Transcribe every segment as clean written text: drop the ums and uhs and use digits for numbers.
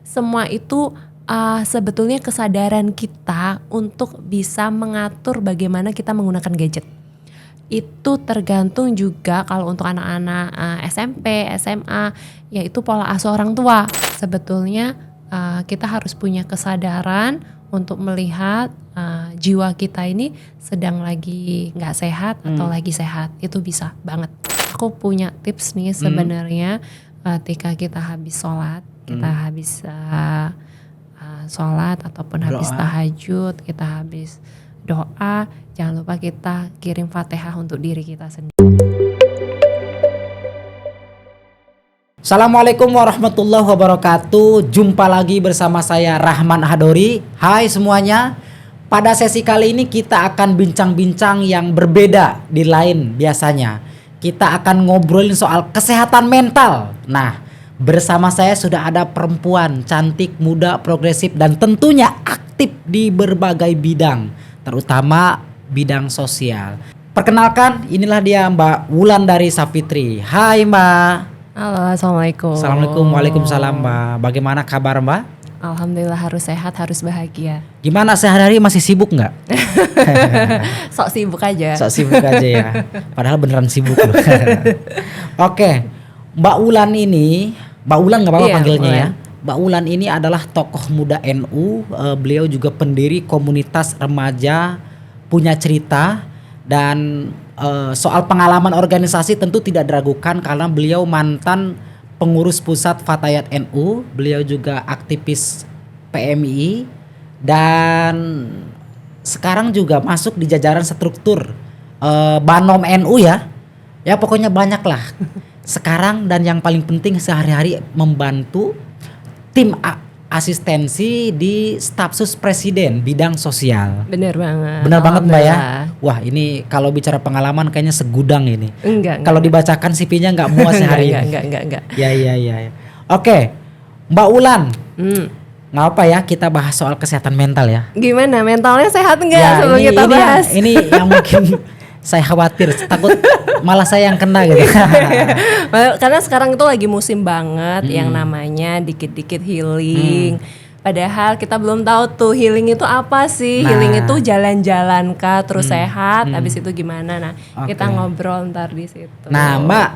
semua itu sebetulnya kesadaran kita untuk bisa mengatur bagaimana kita menggunakan gadget. Itu tergantung juga kalau untuk anak-anak SMP, SMA, yaitu pola asuh orang tua. Sebetulnya kita harus punya kesadaran untuk melihat jiwa kita ini sedang lagi nggak sehat atau lagi sehat. Itu bisa banget. Aku punya tips nih sebenarnya ketika kita habis sholat, kita habis sholat ataupun habis tahajud, kita habis doa, jangan lupa kita kirim Fatihah untuk diri kita sendiri. Assalamualaikum warahmatullahi wabarakatuh. Jumpa lagi bersama saya Rahman Hadori. Hai semuanya. Pada sesi kali ini kita akan bincang-bincang yang berbeda di lain biasanya. Kita akan ngobrolin soal kesehatan mental. Nah, bersama saya sudah ada perempuan cantik, muda, progresif, dan tentunya aktif di berbagai bidang, terutama bidang sosial. Perkenalkan, inilah dia Mbak Wulandari Safitri. Hai Mbak. Halo, Assalamualaikum. Assalamualaikum, waalaikumsalam Mbak. Bagaimana kabar Mbak? Alhamdulillah, harus sehat, harus bahagia. Gimana sehari-hari, masih sibuk nggak? Sok sibuk aja. Sok sibuk aja ya. Padahal beneran sibuk loh. Oke, Mbak Wulan ini, Mbak Wulan nggak apa-apa panggilnya Wulan. ya. Mbak Wulan ini adalah tokoh muda NU. Beliau juga pendiri komunitas remaja Punya Cerita. Dan soal pengalaman organisasi tentu tidak diragukan karena beliau mantan pengurus pusat Fatayat NU. Beliau juga aktivis PMI dan sekarang juga masuk di jajaran struktur Banom NU ya. Ya pokoknya banyak lah. Sekarang dan yang paling penting sehari-hari membantu tim asistensi di staf sus presiden bidang sosial. Bener banget. Benar banget Mbak ya. Alhamdulillah. Wah ini kalau bicara pengalaman kayaknya segudang ini. Enggak. Kalau dibacakan CV-nya nggak muat sehari ini. Enggak. Ya. Oke, Mbak Wulan. Nggak apa ya kita bahas soal kesehatan mental ya. Gimana, mentalnya sehat enggak Ya, sebelum kita bahas? Ini yang mungkin saya khawatir, takut malah saya yang kena gitu. Karena sekarang itu lagi musim banget yang namanya dikit-dikit healing. Padahal kita belum tahu tuh healing itu apa sih. Nah. Healing itu jalan-jalan kah terus sehat, habis itu gimana? Nah, Oke. kita ngobrol ntar di situ. Nah Mbak,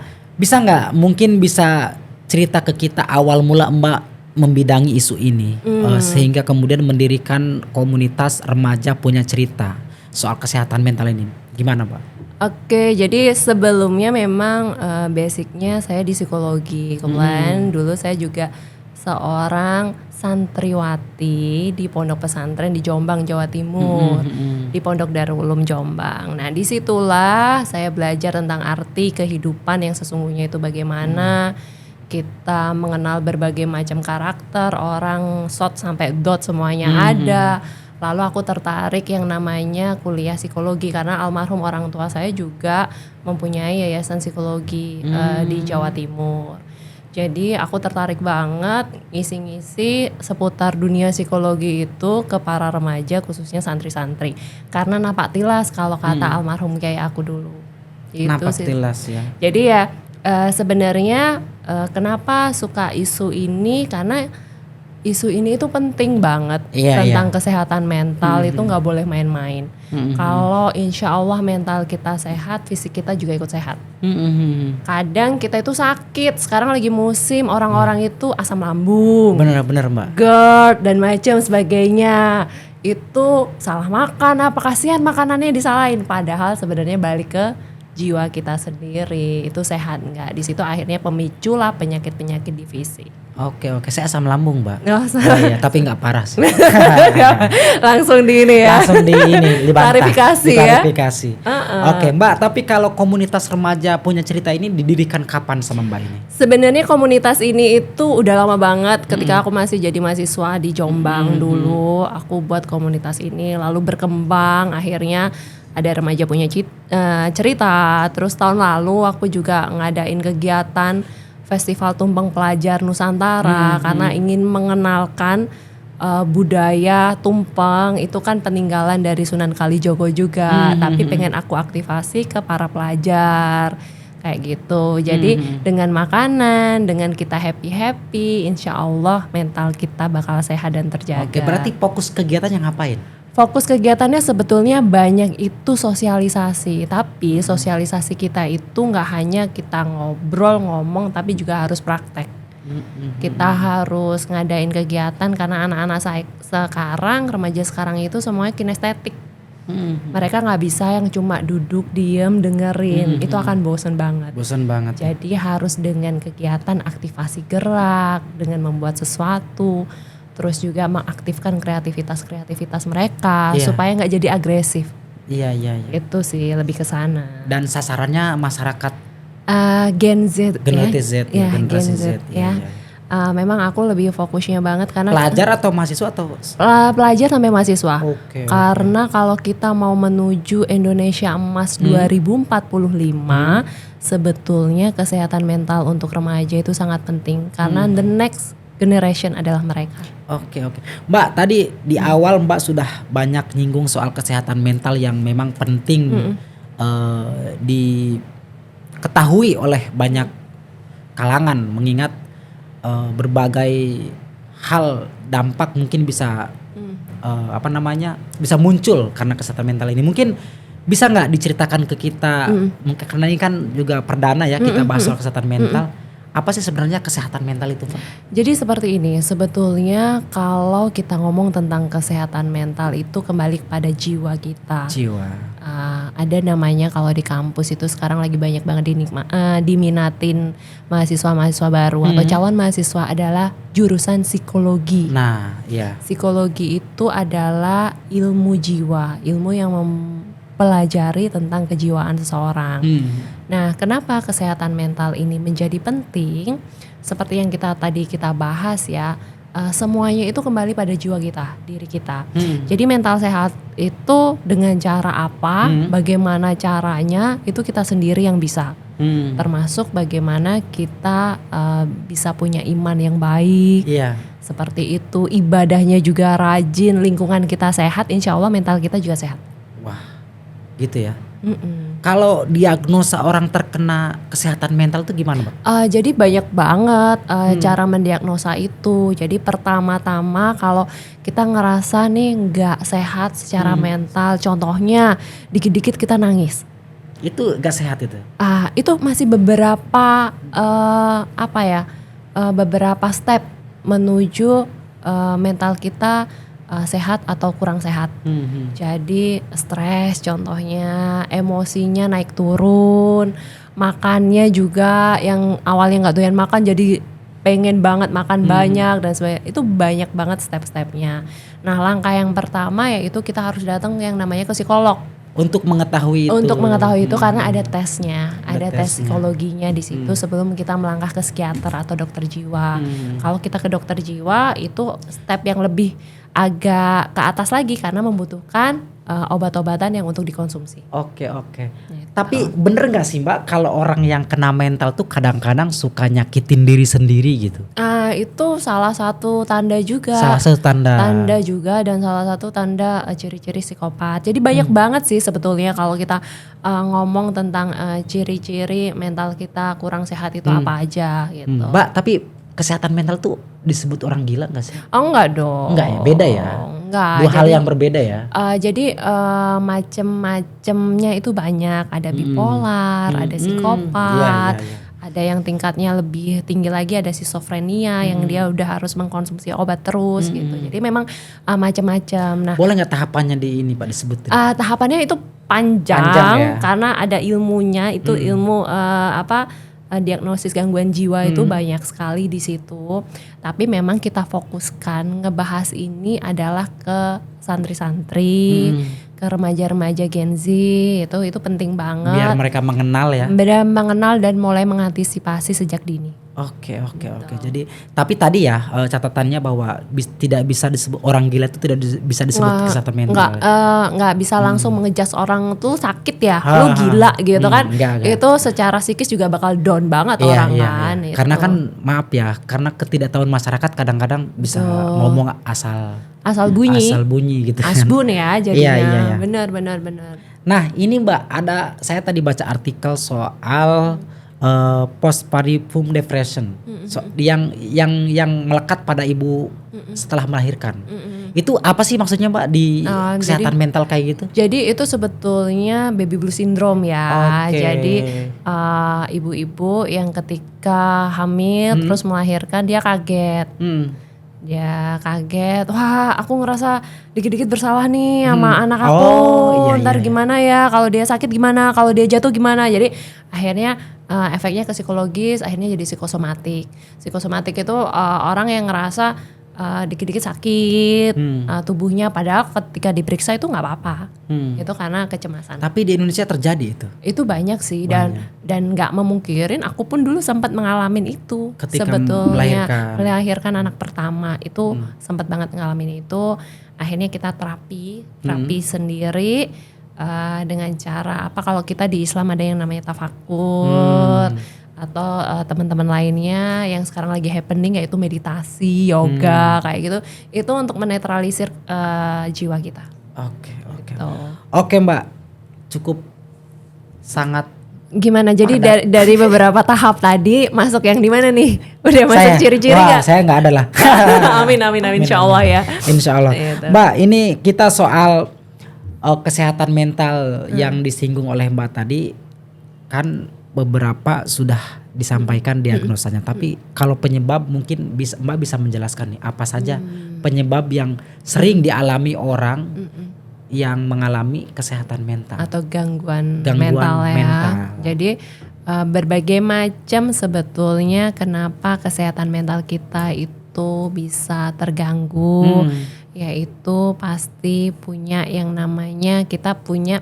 mungkin bisa cerita ke kita awal mula Mbak membidangi isu ini sehingga kemudian mendirikan komunitas remaja Punya Cerita soal kesehatan mental ini. Gimana Mbak? Oke, jadi sebelumnya memang basicnya saya di psikologi. Kemudian dulu saya juga seorang santriwati di pondok pesantren di Jombang, Jawa Timur, di Pondok Darul Ulum Jombang. Nah, disitulah saya belajar tentang arti kehidupan yang sesungguhnya itu bagaimana. Kita mengenal berbagai macam karakter, orang short sampai dot semuanya ada. Lalu aku tertarik yang namanya kuliah psikologi karena almarhum orang tua saya juga mempunyai yayasan psikologi di Jawa Timur. Jadi aku tertarik banget ngisi-ngisi seputar dunia psikologi itu ke para remaja khususnya santri-santri. Karena napak tilas kalau kata almarhum kiai aku dulu. Itu Napak sih. tilas ya. Jadi ya sebenarnya kenapa suka isu ini karena isu ini itu penting banget tentang kesehatan mental itu nggak boleh main-main. Kalau insya Allah mental kita sehat, fisik kita juga ikut sehat. Kadang kita itu sakit, sekarang lagi musim orang-orang itu asam lambung, Bener Mbak. GERD dan macam sebagainya. Itu salah makan, apa kasihan makanannya disalahin. Padahal sebenarnya balik ke jiwa kita sendiri itu sehat nggak? Di situ akhirnya pemicu lah penyakit-penyakit di fisik. Oke, saya asam lambung Mbak. Nggak usah. Oh, iya, tapi nggak parah sih. Langsung di ini ya. Langsung dibantah. Klarifikasi ya. Klarifikasi. Oke Mbak, tapi kalau komunitas remaja Punya Cerita ini didirikan kapan sama Mbak ini? Sebenarnya komunitas ini itu udah lama banget. Ketika aku masih jadi mahasiswa di Jombang dulu, aku buat komunitas ini lalu berkembang. Akhirnya ada remaja Punya Cerita. Terus tahun lalu aku juga ngadain kegiatan Festival Tumpeng Pelajar Nusantara karena ingin mengenalkan budaya tumpeng itu kan peninggalan dari Sunan Kalijogo juga, tapi pengen aku aktivasi ke para pelajar kayak gitu. Jadi dengan makanan, dengan kita happy, insya Allah mental kita bakal sehat dan terjaga. Oke, berarti fokus kegiatannya ngapain? Fokus kegiatannya sebetulnya banyak itu sosialisasi, tapi sosialisasi kita itu nggak hanya kita ngobrol ngomong, tapi juga harus praktek. Kita harus ngadain kegiatan karena anak-anak sekarang, remaja sekarang itu semuanya kinestetik. Mereka nggak bisa yang cuma duduk diem dengerin, itu akan bosen banget. Bosan banget. Jadi harus dengan kegiatan aktivasi gerak, dengan membuat sesuatu. Terus juga mengaktifkan kreativitas mereka supaya nggak jadi agresif. Iya. Itu sih lebih ke sana. Dan sasarannya masyarakat Gen Z generasi Z, ya, generasi Gen Z, ya. Memang aku lebih fokusnya banget karena pelajar atau mahasiswa atau pelajar sampai mahasiswa. Oke. Karena kalau kita mau menuju Indonesia Emas 2045, sebetulnya kesehatan mental untuk remaja itu sangat penting karena the next generation adalah mereka. Oke. Mbak, tadi di awal Mbak sudah banyak nyinggung soal kesehatan mental yang memang penting diketahui oleh banyak kalangan, mengingat berbagai hal dampak mungkin bisa bisa muncul karena kesehatan mental ini. Mungkin bisa nggak diceritakan ke kita, mungkin karena ini kan juga perdana ya kita bahas soal kesehatan mental. Apa sih sebenarnya kesehatan mental itu, Pak? Jadi seperti ini, sebetulnya kalau kita ngomong tentang kesehatan mental itu kembali kepada jiwa kita. Jiwa. Ada namanya kalau di kampus itu sekarang lagi banyak banget diminatin mahasiswa baru atau calon mahasiswa adalah jurusan psikologi. Nah, iya. Psikologi itu adalah ilmu jiwa, ilmu yang mempelajari tentang kejiwaan seseorang. Nah, kenapa kesehatan mental ini menjadi penting? Seperti yang tadi kita bahas ya, semuanya itu kembali pada jiwa kita, diri kita. Jadi mental sehat itu dengan cara apa, bagaimana caranya, itu kita sendiri yang bisa. Termasuk bagaimana kita bisa punya iman yang baik. Iya. Seperti itu, ibadahnya juga rajin, lingkungan kita sehat, insya Allah mental kita juga sehat. Wah, gitu ya. Kalau diagnosa orang terkena kesehatan mental itu gimana, Mbak? Jadi banyak banget cara mendiagnosa itu. Jadi pertama-tama kalau kita ngerasa nih nggak sehat secara mental, contohnya dikit-dikit kita nangis. Itu gak sehat itu? Itu masih beberapa beberapa step menuju mental kita sehat atau kurang sehat. Jadi stres contohnya, emosinya naik turun, makannya juga yang awalnya nggak doyan makan jadi pengen banget makan banyak dan sebagainya. Itu banyak banget step-stepnya. Nah, langkah yang pertama yaitu kita harus datang yang namanya ke psikolog. Untuk mengetahui itu. Untuk mengetahui itu karena ada tesnya, ada tes tesnya. psikologinya di situ sebelum kita melangkah ke psikiater atau dokter jiwa. Kalau kita ke dokter jiwa itu step yang lebih agak ke atas lagi karena membutuhkan obat-obatan yang untuk dikonsumsi. Oke. Gitu. Tapi bener gak sih, Mbak, kalau orang yang kena mental tuh kadang-kadang suka nyakitin diri sendiri gitu? Itu salah satu tanda juga. Salah satu tanda. Tanda juga dan salah satu tanda ciri-ciri psikopat. Jadi banyak banget sih sebetulnya kalau kita ngomong tentang ciri-ciri mental kita kurang sehat itu apa aja gitu. Mbak, tapi kesehatan mental tuh disebut orang gila gak sih? Oh enggak dong. Enggak ya, beda ya? Enggak. Dua hal yang berbeda ya? Jadi macem-macemnya itu banyak. Ada bipolar, ada psikopat, Iya. ada yang tingkatnya lebih tinggi lagi, ada schizophrenia yang dia udah harus mengkonsumsi obat terus gitu. Jadi memang macam-macam. Nah, Boleh gak tahapannya di ini, Pak, disebutin? tahapannya itu panjang ya? karena ada ilmunya. Itu ilmu diagnosis gangguan jiwa itu banyak sekali di situ. Tapi memang kita fokuskan ngebahas ini adalah ke santri-santri, ke remaja-remaja Gen Z, itu penting banget. Biar mereka mengenal ya. Biar mengenal dan mulai mengantisipasi sejak dini. Oke. Jadi tapi tadi ya catatannya bahwa tidak bisa disebut orang gila itu tidak bisa disebut kesehatan mental. Nggak bisa langsung mengejas orang tuh sakit ya, lu gila gitu kan. Enggak. Itu secara psikis juga bakal down banget orang kan. Iya. Gitu. Karena kan maaf ya, karena ketidaktahuan masyarakat kadang-kadang bisa ngomong asal bunyi gitu. Asbun ya jadinya. Iya. Benar. Nah, ini Mbak, saya tadi baca artikel soal postpartum depression, yang melekat pada ibu setelah melahirkan. Itu apa sih maksudnya Mbak di kesehatan mental kayak gitu? Jadi itu sebetulnya baby blue syndrome ya. Oke. Jadi ibu-ibu yang ketika hamil terus melahirkan dia kaget. Dia kaget, wah aku ngerasa dikit-dikit bersalah nih sama anak aku. Ntar gimana ya, kalau dia sakit gimana, kalau dia jatuh gimana. Jadi akhirnya efeknya ke psikologis, akhirnya jadi psikosomatik. Psikosomatik itu orang yang ngerasa dikit-dikit sakit tubuhnya, padahal ketika diperiksa itu nggak apa-apa. Itu karena kecemasan. Tapi di Indonesia terjadi itu Banyak sih. Dan nggak memungkirin, aku pun dulu sempat mengalami itu. ketika sebetulnya melahirkan anak pertama itu sempat banget ngalamin itu. Akhirnya kita terapi sendiri dengan cara apa, kalau kita di Islam ada yang namanya tafakur atau teman-teman lainnya yang sekarang lagi happening yaitu meditasi, yoga kayak gitu. Itu untuk menetralisir jiwa kita. Oke. Gitu. Oke Mbak, cukup sangat. Gimana? Jadi dari beberapa tahap tadi masuk yang di mana nih? Udah masuk ciri-ciri nggak? Saya nggak ada lah. Amin Insya Allah ya. Insya Allah. Gitu. Mbak, ini kita soal kesehatan mental yang disinggung oleh Mbak tadi, kan beberapa sudah disampaikan diagnosanya. Tapi kalau penyebab mungkin Mbak bisa menjelaskan nih apa saja penyebab yang sering dialami orang yang mengalami kesehatan mental atau gangguan mental ya. Jadi berbagai macam sebetulnya kenapa kesehatan mental kita itu bisa terganggu. Yaitu pasti punya yang namanya, kita punya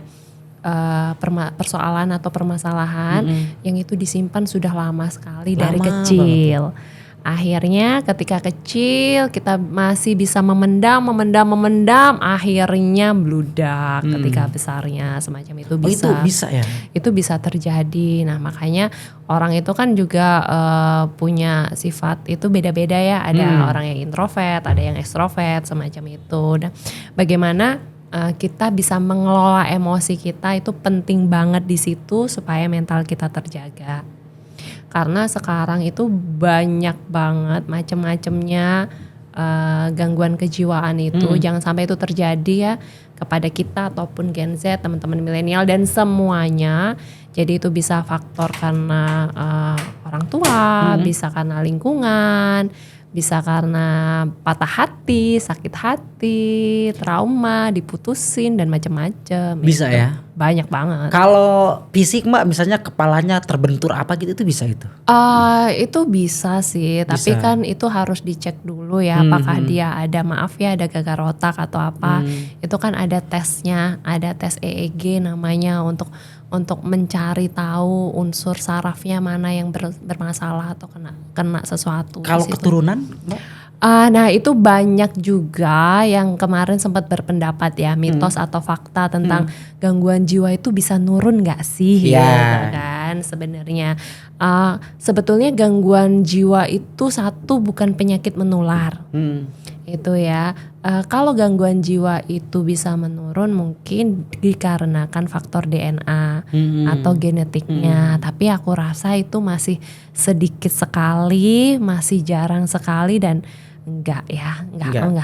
persoalan atau permasalahan yang itu disimpan sudah lama sekali dari kecil. Akhirnya ketika kecil kita masih bisa memendam, akhirnya bludak ketika besarnya, semacam itu bisa. Itu bisa ya? Itu bisa terjadi. Nah makanya orang itu kan juga punya sifat itu beda-beda ya. Ada orang yang introvert, ada yang ekstrovert, semacam itu. Dan bagaimana kita bisa mengelola emosi kita itu penting banget di situ supaya mental kita terjaga. Karena sekarang itu banyak banget macam-macamnya gangguan kejiwaan itu. Jangan sampai itu terjadi ya kepada kita ataupun Gen Z, teman-teman milenial dan semuanya. Jadi itu bisa faktor karena orang tua, bisa karena lingkungan, bisa karena patah hati, sakit hati, trauma, diputusin dan macam-macam. Bisa itu. Ya? Banyak banget. Kalau fisik Mbak, misalnya kepalanya terbentur apa gitu, itu bisa itu? Itu bisa sih, tapi kan itu harus dicek dulu ya, apakah dia ada ada gagal otak atau apa. Itu kan ada tesnya, ada tes EEG namanya untuk mencari tahu unsur sarafnya mana yang bermasalah atau kena sesuatu. Kalau keturunan, Mbak? Nah itu banyak juga yang kemarin sempat berpendapat ya, mitos atau fakta tentang gangguan jiwa itu bisa nurun nggak sih? Yeah. Gitu kan sebenarnya. Sebetulnya gangguan jiwa itu satu bukan penyakit menular. Itu ya. Kalau gangguan jiwa itu bisa menurun mungkin dikarenakan faktor DNA atau genetiknya. Tapi aku rasa itu masih sedikit sekali, masih jarang sekali dan enggak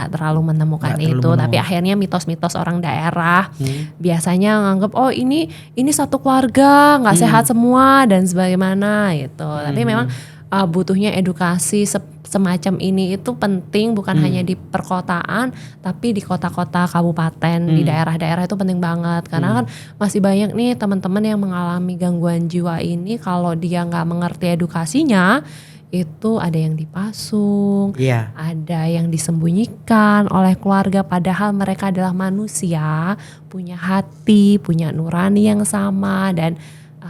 terlalu menemukan itu. Tapi akhirnya mitos-mitos orang daerah biasanya nganggap oh ini satu keluarga nggak sehat semua dan sebagaimana gitu. Tapi memang butuhnya edukasi semacam ini itu penting, bukan hanya di perkotaan tapi di kota-kota, kabupaten, di daerah-daerah itu penting banget. Karena kan masih banyak nih teman-teman yang mengalami gangguan jiwa ini, kalau dia nggak mengerti edukasinya itu ada yang dipasung, ada yang disembunyikan oleh keluarga, padahal mereka adalah manusia, punya hati, punya nurani yang sama, dan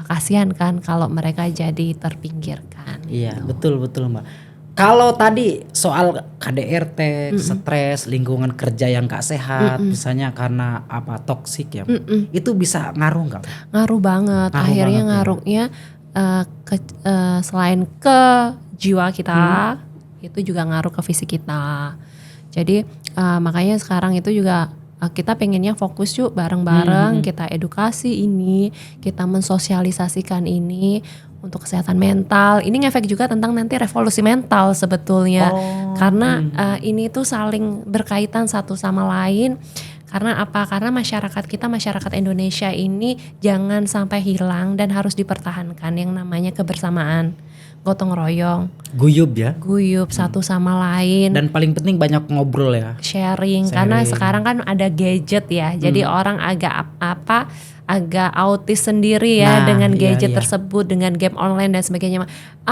kasihan kan kalau mereka jadi terpinggirkan. Iya, betul Mbak. Kalau tadi soal KDRT, stres, lingkungan kerja yang gak sehat, misalnya karena toksik ya, itu bisa ngaruh nggak? Ngaruh banget. Akhirnya ngaruhnya selain ke jiwa kita, itu juga ngaruh ke fisik kita. Jadi makanya sekarang itu juga kita pengennya fokus yuk bareng-bareng, kita edukasi ini, kita mensosialisasikan ini untuk kesehatan mental. Ini ngefek juga tentang nanti revolusi mental sebetulnya. Karena ini tuh saling berkaitan satu sama lain. Karena apa? Karena masyarakat Indonesia ini jangan sampai hilang dan harus dipertahankan yang namanya kebersamaan, gotong royong, guyub satu sama lain. Dan paling penting banyak ngobrol ya. Sharing. Karena sekarang kan ada gadget ya. Jadi orang agak agak autis sendiri ya dengan gadget tersebut, dengan game online dan sebagainya.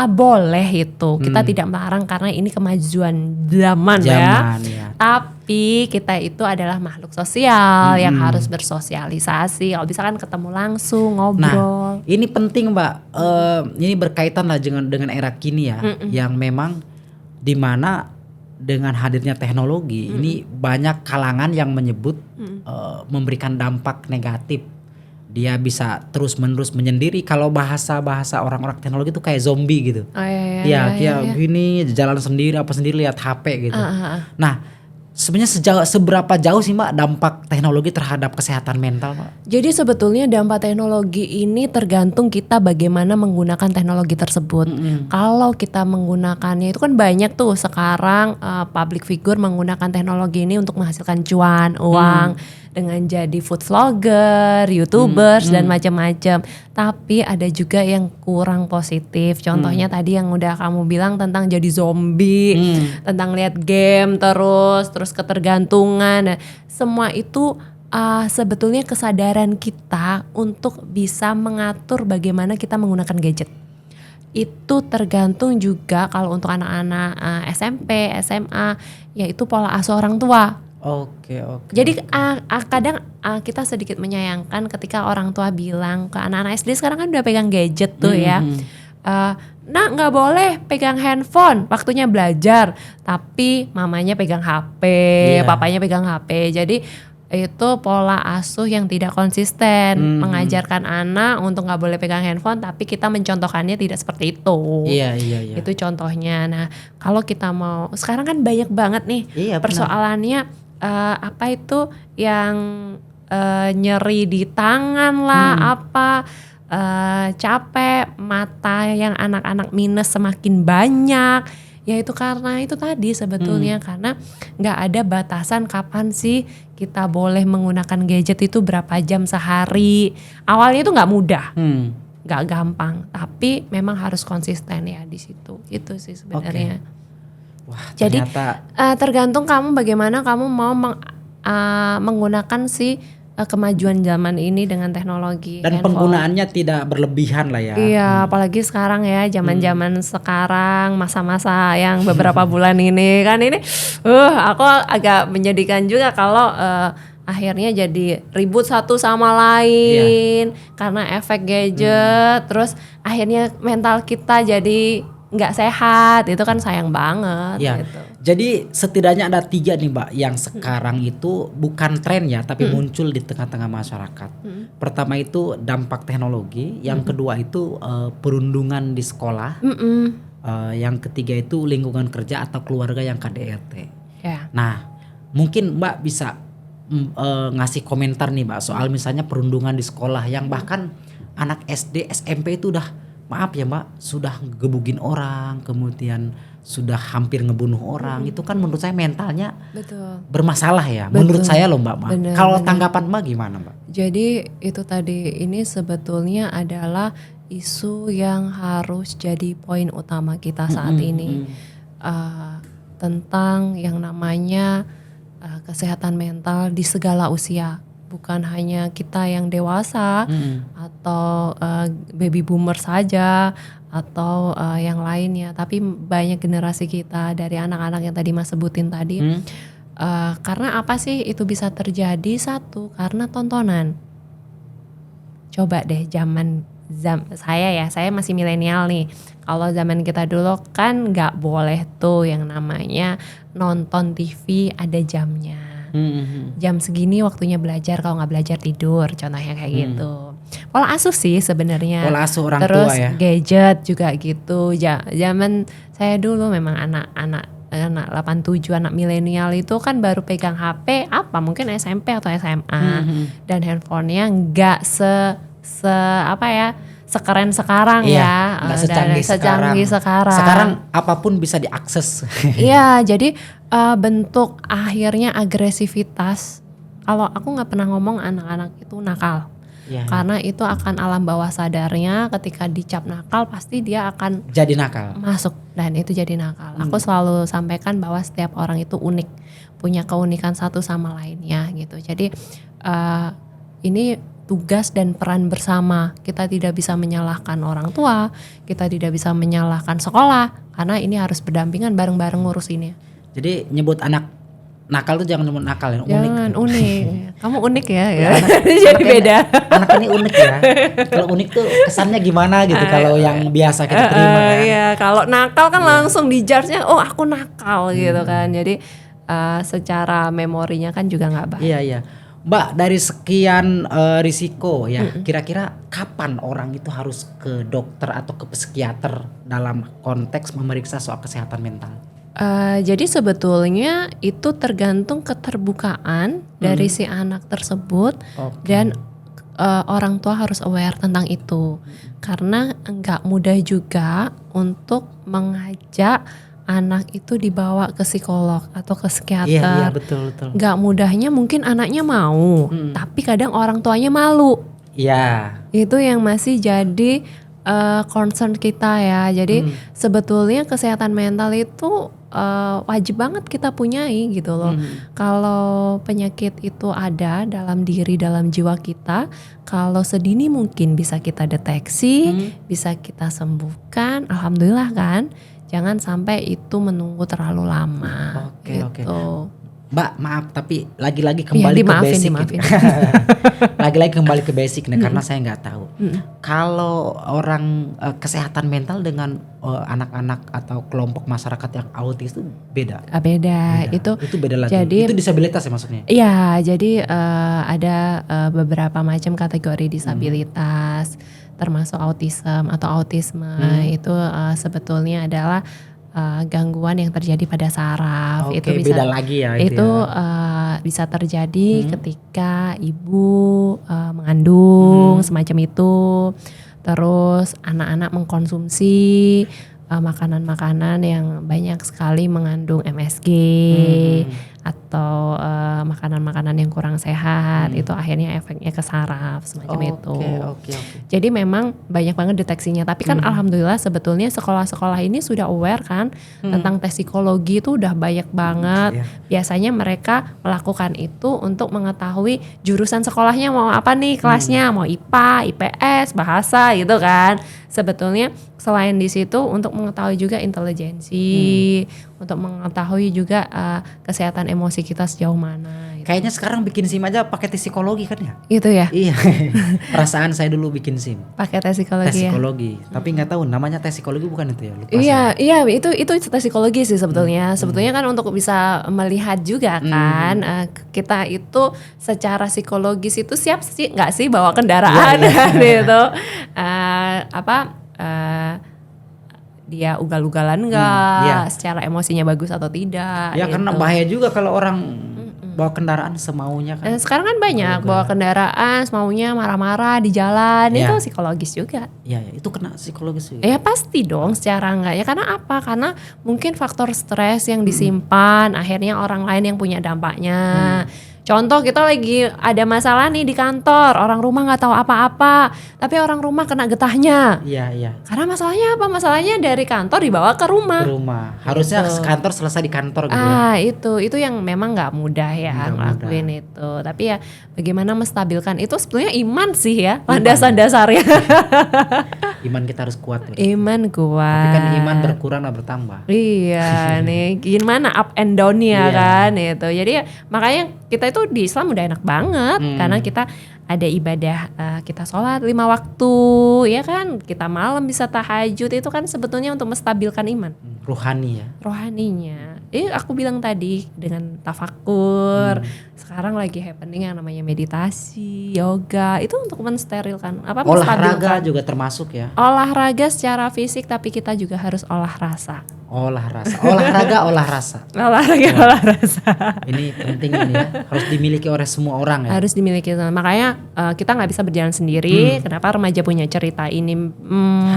Boleh itu. Kita tidak melarang karena ini kemajuan zaman ya. Tapi kita itu adalah makhluk sosial yang harus bersosialisasi. Kalau bisa kan ketemu langsung, ngobrol. Nah, ini penting Mbak. Ini berkaitan lah dengan era kini ya, yang memang dimana dengan hadirnya teknologi ini banyak kalangan yang menyebut memberikan dampak negatif. Dia bisa terus menerus menyendiri. Kalau bahasa orang-orang teknologi itu kayak zombie gitu. Gini jalan sendiri lihat HP gitu. Nah, sebenarnya seberapa jauh sih Mbak dampak teknologi terhadap kesehatan mental Mbak? Jadi sebetulnya dampak teknologi ini tergantung kita bagaimana menggunakan teknologi tersebut. Kalau kita menggunakannya itu kan banyak tuh sekarang public figure menggunakan teknologi ini untuk menghasilkan cuan, uang. Dengan jadi food vlogger, YouTubers dan macam-macam. Tapi ada juga yang kurang positif. Contohnya tadi yang udah kamu bilang tentang jadi zombie, tentang lihat game terus ketergantungan. Nah, semua itu sebetulnya kesadaran kita untuk bisa mengatur bagaimana kita menggunakan gadget. Itu tergantung juga kalau untuk anak-anak SMP, SMA, yaitu pola asuh orang tua. Jadi kadang kita sedikit menyayangkan ketika orang tua bilang ke anak-anak SD sekarang kan udah pegang gadget tuh ya. Nah nggak boleh pegang handphone, waktunya belajar. Tapi mamanya pegang HP, papanya pegang HP. Jadi itu pola asuh yang tidak konsisten, mengajarkan anak untuk nggak boleh pegang handphone, tapi kita mencontohkannya tidak seperti itu. Itu contohnya. Nah kalau kita mau, sekarang kan banyak banget nih persoalannya. Apa itu yang nyeri di tangan lah, capek, mata yang anak-anak minus semakin banyak. Ya itu karena itu tadi sebetulnya karena nggak ada batasan kapan sih kita boleh menggunakan gadget itu berapa jam sehari. Awalnya itu nggak mudah, nggak gampang, tapi memang harus konsisten ya di situ. Itu sih sebenarnya. Wah, jadi ternyata tergantung kamu bagaimana kamu mau menggunakan si kemajuan zaman ini dengan teknologi dan handphone. Penggunaannya tidak berlebihan lah ya. Iya, apalagi sekarang ya zaman-zaman sekarang, masa-masa yang beberapa bulan ini kan ini aku agak menyedihkan juga kalau akhirnya jadi ribut satu sama lain karena efek gadget, terus akhirnya mental kita jadi nggak sehat. Itu kan sayang banget gitu. Jadi setidaknya ada 3 nih Mbak yang sekarang itu bukan tren ya, tapi muncul di tengah-tengah masyarakat. Pertama itu dampak teknologi, yang kedua itu perundungan di sekolah, yang ketiga itu lingkungan kerja atau keluarga yang KDRT. Nah mungkin Mbak bisa ngasih komentar nih Mbak soal misalnya perundungan di sekolah yang bahkan anak SD SMP itu udah, maaf ya Mbak, sudah gebugin orang, kemudian sudah hampir ngebunuh orang. Itu kan menurut saya mentalnya bermasalah ya. Menurut saya loh Mbak. Kalau tanggapan Mbak gimana Mbak? Jadi itu tadi, ini sebetulnya adalah isu yang harus jadi poin utama kita saat ini. Tentang yang namanya kesehatan mental di segala usia. Bukan hanya kita yang dewasa atau baby boomer saja atau yang lainnya, tapi banyak generasi kita dari anak-anak yang tadi Mas sebutin tadi. Karena apa sih itu bisa terjadi? Satu, karena tontonan. Coba deh saya masih milenial nih. Kalau zaman kita dulu kan nggak boleh tuh yang namanya nonton TV ada jamnya. Jam segini waktunya belajar, kalau nggak belajar tidur, contohnya kayak gitu. Pola asuh sih sebenarnya. Pola asuh orang terus tua ya. Gadget juga gitu. Zaman saya dulu memang anak-anak anak 87, anak milenial itu kan baru pegang HP apa mungkin SMP atau SMA dan handphonenya nggak sekeren sekarang Iya, nggak secanggih sekarang. Sekarang apapun bisa diakses. Iya, jadi bentuk akhirnya agresivitas. Kalau aku nggak pernah ngomong anak-anak itu nakal. Iya, Karena itu akan alam bawah sadarnya ketika dicap nakal pasti dia akan jadi nakal. masuk dan itu jadi nakal. Aku selalu sampaikan bahwa setiap orang itu unik, punya keunikan satu sama lainnya gitu. Jadi ini tugas dan peran bersama. Kita tidak bisa menyalahkan orang tua, kita tidak bisa menyalahkan sekolah karena ini harus berdampingan bareng-bareng ngurusinnya. Jadi nyebut anak nakal tuh jangan nyebut nakal, yang unik. Jangan unik. Kamu unik ya. Jadi Jadi beda. Anak ini unik ya. Kalau unik tuh kesannya gimana gitu kalau yang biasa kita terima kan. Iya, kalau nakal kan langsung dijudge-nya, oh aku nakal gitu kan. Jadi secara memorinya kan juga nggak baik. Iya. Mbak, dari sekian risiko ya, kira-kira kapan orang itu harus ke dokter atau ke psikiater dalam konteks memeriksa soal kesehatan mental? Jadi sebetulnya itu tergantung keterbukaan dari si anak tersebut dan orang tua harus aware tentang itu karena nggak mudah juga untuk mengajak anak itu dibawa ke psikolog atau ke psikiater. Iya betul. Nggak mudahnya mungkin anaknya mau, tapi kadang orang tuanya malu. Iya. Itu yang masih jadi concern kita ya. Jadi sebetulnya kesehatan mental itu wajib banget kita punyai gitu loh. Kalau penyakit itu ada dalam diri, dalam jiwa kita, kalau sedini mungkin bisa kita deteksi, bisa kita sembuhkan, alhamdulillah kan. Jangan sampai itu menunggu terlalu lama. Oke. gitu. Mbak, maaf tapi lagi-lagi kembali ke basic. Dimaafin. Lagi-lagi kembali ke basic nih karena saya nggak tahu. Kalau orang kesehatan mental dengan anak-anak atau kelompok masyarakat yang autis itu beda. Beda. Itu beda lagi. jadi, itu disabilitas ya maksudnya? Iya, jadi ada beberapa macam kategori disabilitas, termasuk autisme itu sebetulnya adalah gangguan yang terjadi pada saraf. Oke, Itu bisa beda lagi ya. Bisa terjadi ketika ibu mengandung semacam itu. Terus anak-anak mengkonsumsi makanan-makanan yang banyak sekali mengandung MSG atau makanan-makanan yang kurang sehat, itu akhirnya efeknya ke saraf semacam itu. Oke. Jadi memang banyak banget deteksinya. Tapi kan alhamdulillah sebetulnya sekolah-sekolah ini sudah aware kan tentang tes psikologi itu udah banyak banget. Biasanya mereka melakukan itu untuk mengetahui jurusan sekolahnya mau apa nih kelasnya, mau IPA, IPS, bahasa gitu kan. Sebetulnya selain di situ untuk mengetahui juga intelijensi, untuk mengetahui juga kesehatan emosi kita sejauh mana. Gitu. Kayaknya sekarang bikin SIM aja pakai tes psikologi kan ya? Gitu ya? Iya. Perasaan saya dulu bikin SIM. Pakai tes psikologi. Tes psikologi. Tapi nggak tahu namanya tes psikologi bukan itu ya? Lupa Iya, itu tes psikologi sih sebetulnya. Sebetulnya kan untuk bisa melihat juga kan kita itu secara psikologis itu siap sih nggak sih bawa kendaraan gitu. Dia ugal-ugalan nggak, secara emosinya bagus atau tidak. Ya gitu. karena bahaya juga kalau orang bawa kendaraan semaunya kan. Sekarang kan banyak bawa kendaraan semaunya marah-marah di jalan, itu psikologis juga. Iya, itu kena psikologis juga. Ya pasti dong secara enggak ya, karena apa? Karena mungkin faktor stres yang disimpan akhirnya orang lain yang punya dampaknya. Contoh kita lagi ada masalah nih di kantor, orang rumah nggak tahu apa-apa, tapi orang rumah kena getahnya. Iya. Karena masalahnya apa? Masalahnya dari kantor dibawa ke rumah. Ke rumah. Harusnya kantor selesai di kantor gitu ya. Itu yang memang nggak mudah ya ngelakuin itu. Tapi ya bagaimana menstabilkan itu sebetulnya iman sih ya, landasan dasarnya. Iman kita harus kuat. Iman kuat. Tapi kan iman berkurang dan bertambah. Iya nih, gimana up and down-nya kan itu. Jadi ya, makanya kita itu di Islam udah enak banget karena kita ada ibadah, kita sholat 5 waktu ya kan, kita malam bisa tahajud, itu kan sebetulnya untuk menstabilkan iman. Rohani ya. Rohaninya Aku bilang tadi dengan tafakur. Sekarang lagi happening yang namanya meditasi, yoga. Itu untuk mensterilkan, Olahraga menstabilkan. juga termasuk ya. Olahraga secara fisik, tapi kita juga harus olah rasa. Olah rasa, olahraga olah rasa. Olahraga olah rasa. Ini penting ini ya, harus dimiliki oleh semua orang ya. Harus dimiliki. Makanya kita nggak bisa berjalan sendiri. Kenapa remaja punya cerita ini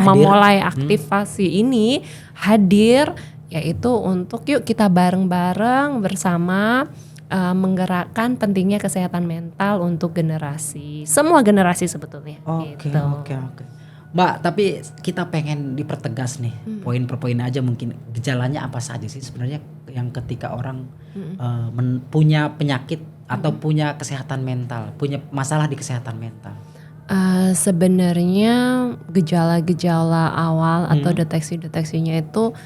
memulai aktivasi ini hadir, yaitu untuk yuk kita bareng-bareng bersama menggerakkan pentingnya kesehatan mental untuk generasi, semua generasi sebetulnya. Oke. Gitu. Mbak, tapi kita pengen dipertegas nih, poin per poin aja mungkin gejalanya apa saja sih sebenarnya yang ketika orang punya penyakit atau punya kesehatan mental, punya masalah di kesehatan mental. Sebenarnya gejala-gejala awal atau deteksi-deteksinya itu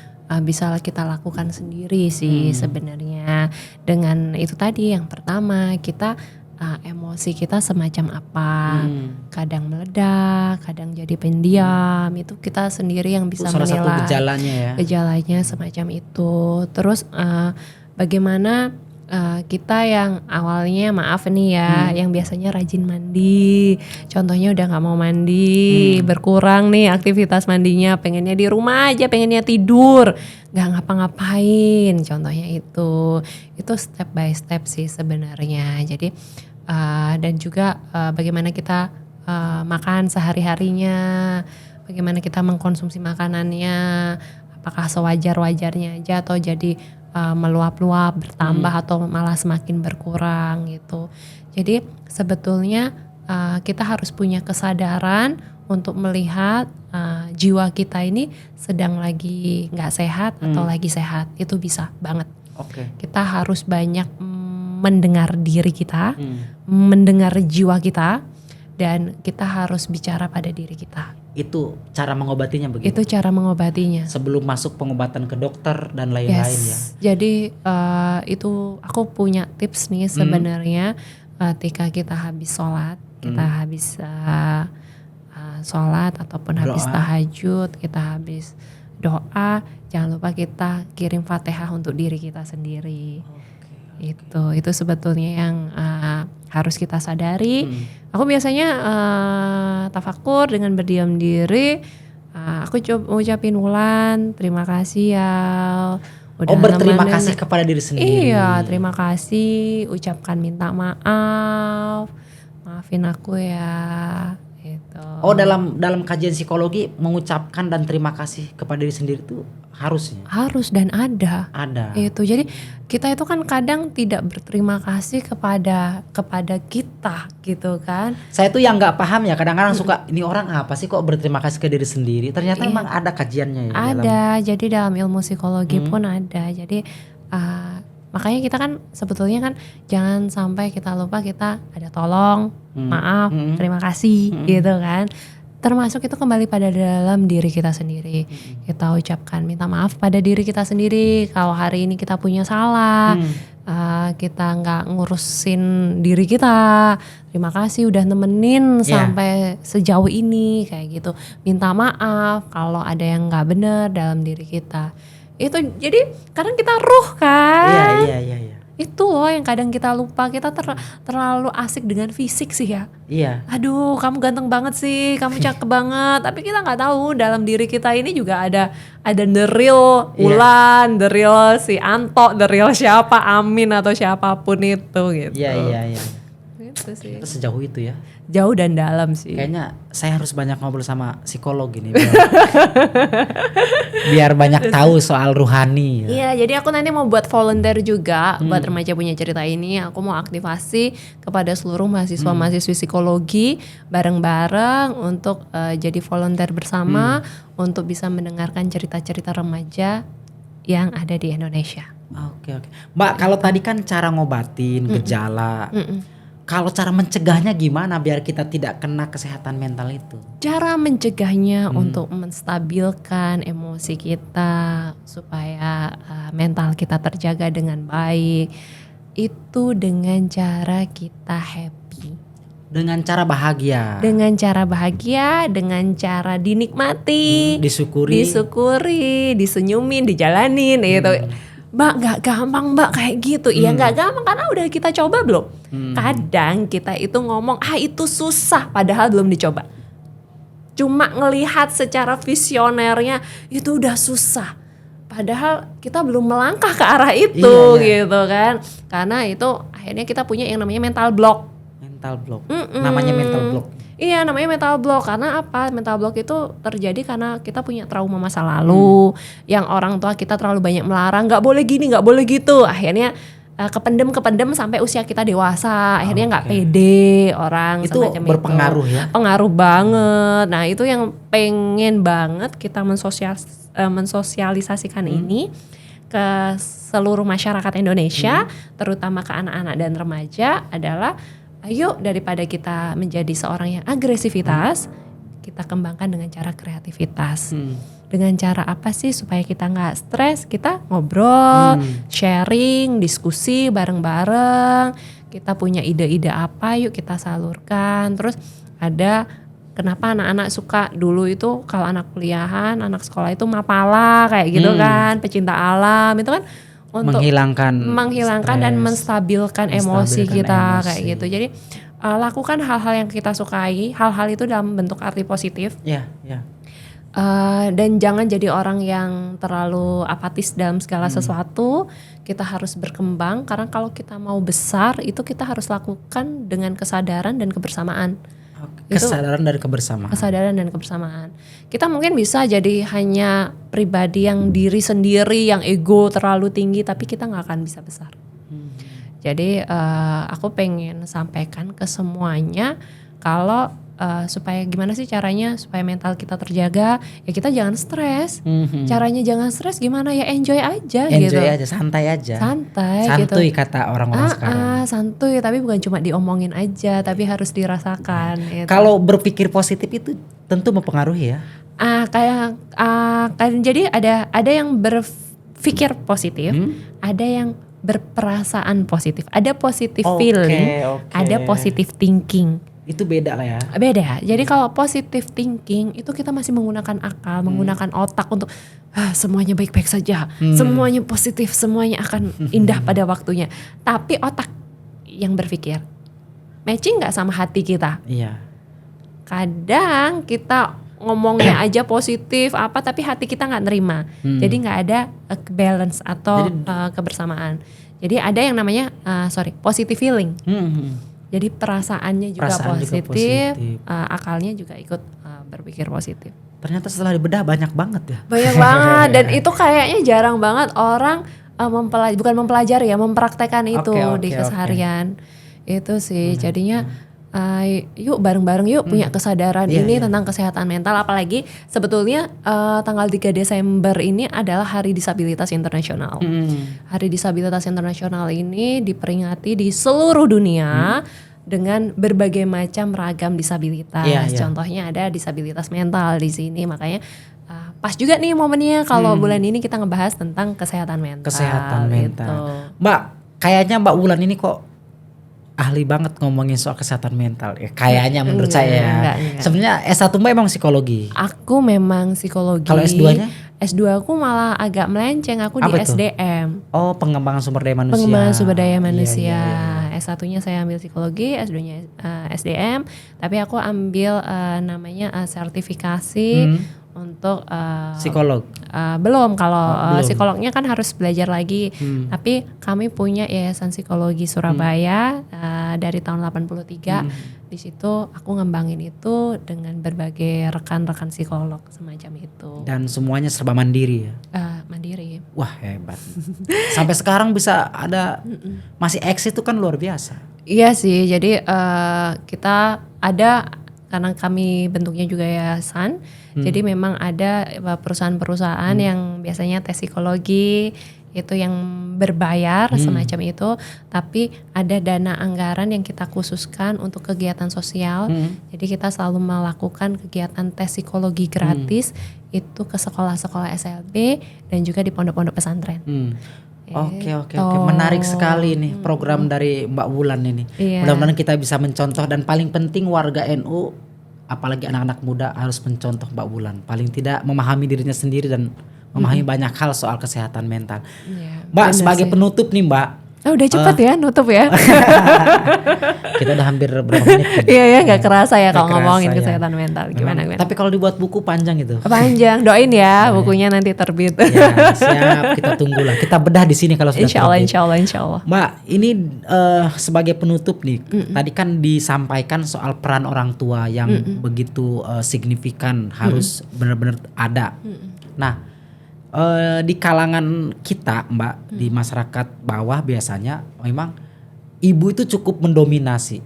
bisa kita lakukan sendiri sih sebenarnya. Dengan itu tadi, yang pertama kita emosi kita semacam apa, kadang meledak, kadang jadi pendiam, itu kita sendiri yang bisa Salah menilai. satu gejalanya ya. Gejalanya semacam itu. Terus bagaimana kita yang awalnya maaf nih ya, yang biasanya rajin mandi, contohnya udah nggak mau mandi, berkurang nih aktivitas mandinya, pengennya di rumah aja, pengennya tidur, nggak ngapa-ngapain, contohnya itu step by step sih sebenarnya. Jadi dan juga bagaimana kita makan sehari-harinya, bagaimana kita mengkonsumsi makanannya, apakah sewajar-wajarnya aja atau jadi meluap-luap, bertambah atau malah semakin berkurang gitu. Jadi sebetulnya kita harus punya kesadaran untuk melihat jiwa kita ini sedang lagi nggak sehat atau lagi sehat, itu bisa banget. Kita harus banyak mendengar diri kita, mendengar jiwa kita, dan kita harus bicara pada diri kita. Itu cara mengobatinya begitu? Itu cara mengobatinya. Sebelum masuk pengobatan ke dokter dan lain-lain ya? Jadi itu aku punya tips nih sebenarnya. Ketika kita habis sholat, kita habis sholat ataupun habis tahajud, kita habis doa, jangan lupa kita kirim Fatihah untuk diri kita sendiri. Itu sebetulnya yang harus kita sadari. Aku biasanya tafakur dengan berdiam diri. Aku ucapin Wulan, terima kasih ya. Udah berterima kasih kepada diri sendiri. Iya, terima kasih. Ucapkan minta maaf, maafin aku ya. Gitu. Dalam kajian psikologi mengucapkan dan terima kasih kepada diri sendiri itu harusnya? Harus dan ada. Itu jadi kita itu kan kadang tidak berterima kasih kepada kita gitu kan. Saya tuh yang nggak paham ya, kadang-kadang suka ini orang apa sih kok berterima kasih ke diri sendiri. Ternyata memang ada kajiannya ya. Jadi dalam ilmu psikologi pun ada. Jadi makanya kita kan sebetulnya kan jangan sampai kita lupa kita ada tolong, maaf, terima kasih gitu kan. Termasuk itu kembali pada dalam diri kita sendiri. Kita ucapkan minta maaf pada diri kita sendiri. Kalau hari ini kita punya salah, kita nggak ngurusin diri kita. Terima kasih udah nemenin sampai sejauh ini kayak gitu. Minta maaf kalau ada yang nggak benar dalam diri kita. Itu jadi kadang kita ruh kan. Iya. Itu loh yang kadang kita lupa, kita terlalu asik dengan fisik sih ya. Iya. Aduh, kamu ganteng banget sih, kamu cakep banget. Tapi kita nggak tahu dalam diri kita ini juga ada the real Wulan, the real si Anto, the real siapa Amin atau siapapun itu gitu. Iya. Gitu sih. Itu sejauh itu ya. Jauh dan dalam sih. Kayaknya saya harus banyak ngobrol sama psikolog ini biar banyak tahu soal ruhani. Iya, jadi aku nanti mau buat volunteer juga buat remaja punya cerita ini. Aku mau aktivasi kepada seluruh mahasiswa-mahasiswi psikologi bareng-bareng untuk jadi volunteer bersama untuk bisa mendengarkan cerita-cerita remaja yang ada di Indonesia. Oke. Mbak, kalau tadi kan cara ngobatin gejala. Kalau cara mencegahnya gimana biar kita tidak kena kesehatan mental itu? Cara mencegahnya untuk menstabilkan emosi kita supaya mental kita terjaga dengan baik itu dengan cara kita happy. Dengan cara bahagia. Dengan cara bahagia, dengan cara dinikmati, disyukuri, disenyumin, dijalanin gitu. Mbak nggak gampang Mbak kayak gitu. Iya nggak gampang karena udah kita coba belum. Kadang kita itu ngomong itu susah padahal belum dicoba. Cuma ngelihat secara visionernya itu udah susah. Padahal kita belum melangkah ke arah itu gitu kan. Karena itu akhirnya kita punya yang namanya mental block. Mental block. Namanya mental block. Iya namanya mental block. Karena apa? Mental block itu terjadi karena kita punya trauma masa lalu. Yang orang tua kita terlalu banyak melarang. Gak boleh gini, gak boleh gitu. Akhirnya kependem sampai usia kita dewasa. Akhirnya gak pede orang itu semacam berpengaruh itu. ya? Pengaruh banget. Nah itu yang pengen banget kita mensosialisasikan ini ke seluruh masyarakat Indonesia, terutama ke anak-anak dan remaja adalah ayo daripada kita menjadi seorang yang agresivitas, kita kembangkan dengan cara kreativitas. Dengan cara apa sih supaya kita nggak stres? Kita ngobrol, sharing, diskusi bareng-bareng. Kita punya ide-ide apa, yuk kita salurkan. Terus ada kenapa anak-anak suka dulu itu kalau anak kuliahan, anak sekolah itu mapala kayak gitu kan, pecinta alam itu kan untuk menghilangkan dan menstabilkan emosi kita kayak gitu. Jadi lakukan hal-hal yang kita sukai, hal-hal itu dalam bentuk arti positif. Dan jangan jadi orang yang terlalu apatis dalam segala sesuatu. Kita harus berkembang karena kalau kita mau besar itu kita harus lakukan dengan kesadaran dan kebersamaan. Kesadaran dan kebersamaan. Kita mungkin bisa jadi hanya pribadi yang diri sendiri, yang ego terlalu tinggi, tapi kita nggak akan bisa besar. Jadi aku pengen sampaikan ke semuanya kalau supaya gimana sih caranya supaya mental kita terjaga, ya kita jangan stres. Caranya jangan stres gimana ya, enjoy aja gitu. Enjoy aja, santai gitu. Kata orang-orang sekarang. Santuy, tapi bukan cuma diomongin aja, tapi harus dirasakan gitu. Kalau berpikir positif itu tentu mempengaruhi ya. Jadi ada yang berpikir positif, ada yang berperasaan positif, ada positive feeling, ada positive thinking. Itu beda lah ya. Beda. Jadi kalau positive thinking itu kita masih menggunakan akal, menggunakan otak untuk semuanya baik-baik saja, semuanya positif, semuanya akan indah pada waktunya. Tapi otak yang berpikir matching nggak sama hati kita? Iya. Kadang kita ngomongnya aja positif tapi hati kita nggak nerima. Jadi nggak ada balance atau kebersamaan. Jadi ada yang namanya positive feeling. Jadi perasaannya juga positif. Akalnya juga ikut berpikir positif. Ternyata setelah dibedah banyak banget ya. Banyak banget dan itu kayaknya jarang banget orang bukan mempelajari ya, mempraktekkan itu di keseharian. Itu sih jadinya yuk bareng-bareng yuk punya kesadaran tentang kesehatan mental. Apalagi sebetulnya tanggal 3 Desember ini adalah Hari Disabilitas Internasional. Hari Disabilitas Internasional ini diperingati di seluruh dunia dengan berbagai macam ragam disabilitas. Contohnya ada disabilitas mental di sini, makanya pas juga nih momennya kalau bulan ini kita ngebahas tentang kesehatan mental. Gitu. Mbak, kayaknya Mbak Wulan ini kok ahli banget ngomongin soal kesehatan mental ya, kayaknya menurut saya. Sebenarnya S1 Mbak emang psikologi? Aku memang psikologi. Kalau S2-nya? S2 aku malah agak melenceng, aku di SDM. Oh, pengembangan sumber daya manusia. Pengembangan sumber daya manusia. S1-nya saya ambil psikologi, S2-nya SDM, tapi aku ambil namanya sertifikasi untuk psikolog. Belum, kalau psikolognya kan harus belajar lagi. Tapi kami punya Yayasan Psikologi Surabaya dari tahun 83. Di situ aku ngembangin itu dengan berbagai rekan-rekan psikolog semacam itu. Dan semuanya serba mandiri ya? Mandiri. Wah, hebat. Sampai sekarang bisa ada masih eksis itu kan luar biasa. Iya sih, jadi kita ada, karena kami bentuknya juga yayasan, jadi memang ada perusahaan-perusahaan yang biasanya tes psikologi itu yang berbayar semacam itu, tapi ada dana anggaran yang kita khususkan untuk kegiatan sosial. Jadi kita selalu melakukan kegiatan tes psikologi gratis itu ke sekolah-sekolah SLB dan juga di pondok-pondok pesantren. Oke. Menarik sekali nih program dari Mbak Wulan ini. Mudah-mudahan kita bisa mencontoh, dan paling penting warga NU apalagi anak-anak muda harus mencontoh Mbak Wulan. Paling tidak memahami dirinya sendiri dan memahami banyak hal soal kesehatan mental. Iya, Mbak, bener sebagai sih. penutup nih Mbak, Oh, udah cepet ya nutup ya. kita udah hampir berapa menit kan? Iya ya, nggak kerasa ya Nggak kalau ngomongin kerasa ya. kesehatan mental. Gimana Memang, gimana? tapi kalau dibuat buku panjang itu. Panjang, doain ya bukunya nanti terbit. Ya, siap, kita tunggulah. Kita bedah di sini kalau sudah Insya Allah, terbit. insya Allah, insya Allah. Mbak, ini sebagai penutup nih, tadi kan disampaikan soal peran orang tua yang begitu signifikan, harus benar-benar ada. Nah, di kalangan kita, Mbak, di masyarakat bawah biasanya memang ibu itu cukup mendominasi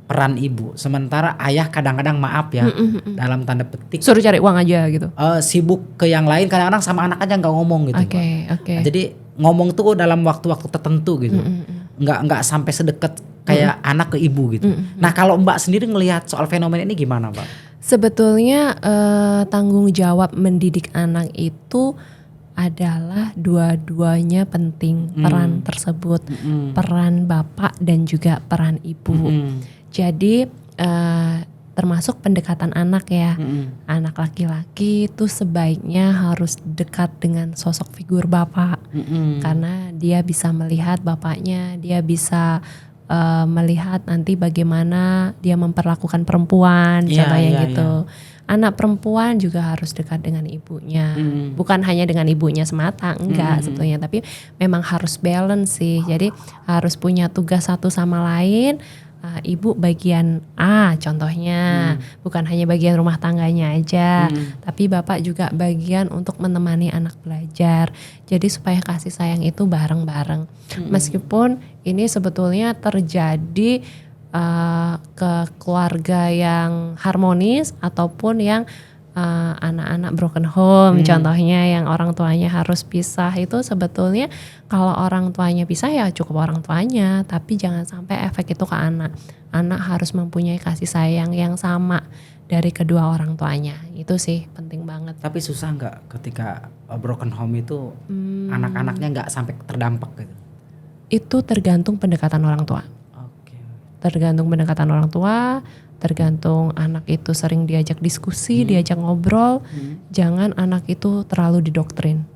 peran ibu, sementara ayah kadang-kadang maaf ya, dalam tanda petik Suruh cari uang aja gitu. sibuk ke yang lain, kadang-kadang sama anak aja nggak ngomong gitu. Oke, Mbak. oke. Nah, jadi ngomong tuh dalam waktu-waktu tertentu gitu, nggak sampai sedekat kayak anak ke ibu gitu. Nah, kalau Mbak sendiri ngelihat soal fenomena ini gimana, Mbak? Sebetulnya tanggung jawab mendidik anak itu adalah dua-duanya penting, peran tersebut, peran bapak dan juga peran ibu. Jadi termasuk pendekatan anak ya, anak laki-laki itu sebaiknya harus dekat dengan sosok figur bapak, karena dia bisa melihat bapaknya, dia bisa melihat nanti bagaimana dia memperlakukan perempuan, contohnya gitu. Anak perempuan juga harus dekat dengan ibunya, bukan hanya dengan ibunya semata, enggak sebetulnya, tapi memang harus balance sih. Jadi harus punya tugas satu sama lain. Ibu bagian A contohnya, bukan hanya bagian rumah tangganya aja, tapi bapak juga bagian untuk menemani anak belajar. Jadi supaya kasih sayang itu bareng-bareng. Meskipun ini sebetulnya terjadi ke keluarga yang harmonis ataupun yang anak-anak broken home, contohnya yang orang tuanya harus pisah, itu sebetulnya kalau orang tuanya pisah ya cukup orang tuanya, tapi jangan sampai efek itu ke anak. Anak harus mempunyai kasih sayang yang sama dari kedua orang tuanya, itu sih penting banget. Tapi susah nggak ketika broken home itu anak-anaknya nggak sampai terdampak gitu? Itu tergantung pendekatan orang tua. Tergantung pendekatan orang tua, tergantung anak itu sering diajak diskusi, diajak ngobrol. Jangan anak itu terlalu didoktrin.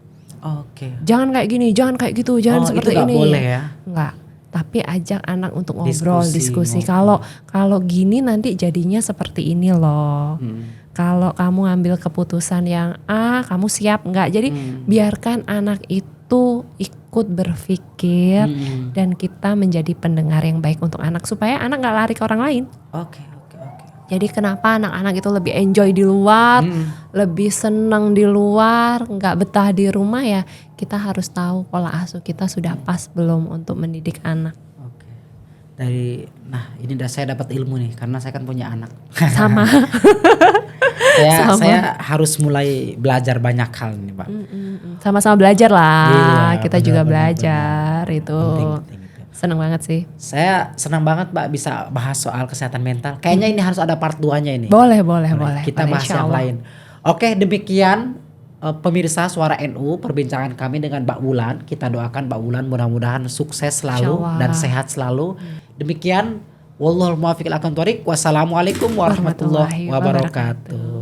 Jangan kayak gini, jangan kayak gitu, jangan seperti itu ini. Itu boleh ya? Enggak. Tapi ajak anak untuk ngobrol, diskusi. Kalau gini nanti jadinya seperti ini loh. Kalau kamu ambil keputusan yang A, kamu siap nggak? Jadi biarkan anak itu ikut berpikir dan kita menjadi pendengar yang baik untuk anak supaya anak nggak lari ke orang lain. Oke. Jadi kenapa anak-anak itu lebih enjoy di luar, lebih senang di luar, nggak betah di rumah ya? Kita harus tahu pola asuh kita sudah pas belum untuk mendidik anak. Nah ini saya dapat ilmu nih karena saya kan punya anak. Sama. Saya harus mulai belajar banyak hal nih, Pak. Sama-sama belajar lah. Iya, kita juga belajar itu. Penting. Seneng banget sih. Saya senang banget Mbak bisa bahas soal kesehatan mental. Kayaknya ini harus ada part 2-nya ini. Boleh. Kita bahas yang lain. Oke, demikian pemirsa Suara NU, perbincangan kami dengan Mbak Wulan. Kita doakan Mbak Wulan mudah-mudahan sukses selalu dan sehat selalu. Demikian, wallahul muwaffiq ila aqwamit thoriq. Wassalamualaikum warahmatullahi wabarakatuh.